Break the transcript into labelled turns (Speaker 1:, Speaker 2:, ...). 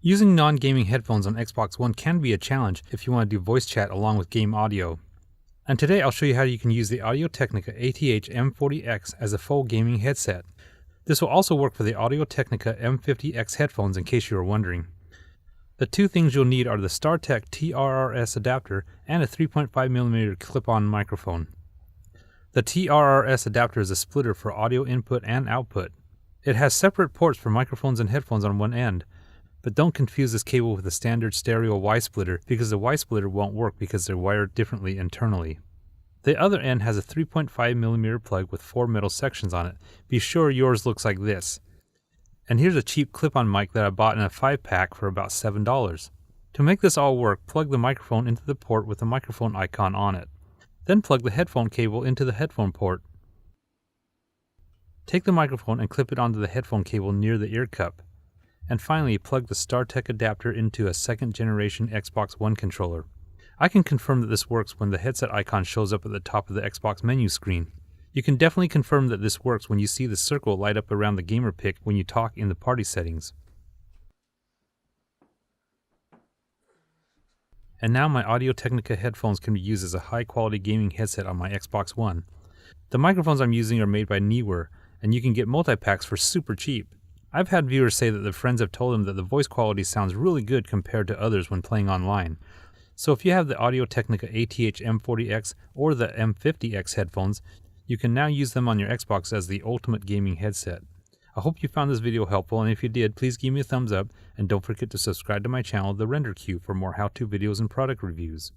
Speaker 1: Using non-gaming headphones on Xbox One can be a challenge if you want to do voice chat along with game audio. And today I'll show you how you can use the Audio-Technica ATH-M40x as a full gaming headset. This will also work for the Audio-Technica M50x headphones in case you were wondering. The two things you'll need are the StarTech TRRS Adapter and a 3.5mm clip-on microphone. The TRRS Adapter is a splitter for audio input and output. It has separate ports for microphones and headphones on one end, but don't confuse this cable with the standard stereo Y splitter because the Y splitter won't work because they're wired differently internally. The other end has a 3.5mm plug with 4 metal sections on it. Be sure yours looks like this. And here's a cheap clip-on mic that I bought in a 5-pack for about $7. To make this all work, plug the microphone into the port with the microphone icon on it. Then plug the headphone cable into the headphone port. Take the microphone and clip it onto the headphone cable near the ear cup. And finally, plug the StarTech adapter into a second-generation Xbox One controller. I can confirm that this works when the headset icon shows up at the top of the Xbox menu screen. You can definitely confirm that this works when you see the circle light up around the gamer pic when you talk in the party settings. And now my Audio-Technica headphones can be used as a high-quality gaming headset on my Xbox One. The microphones I'm using are made by Neewer, and you can get multi-packs for super cheap. I've had viewers say that their friends have told them that the voice quality sounds really good compared to others when playing online. So if you have the Audio-Technica ATH-M40x or the M50x headphones, you can now use them on your Xbox as the ultimate gaming headset. I hope you found this video helpful, and if you did, please give me a thumbs up, and don't forget to subscribe to my channel, The Render Queue, for more how-to videos and product reviews.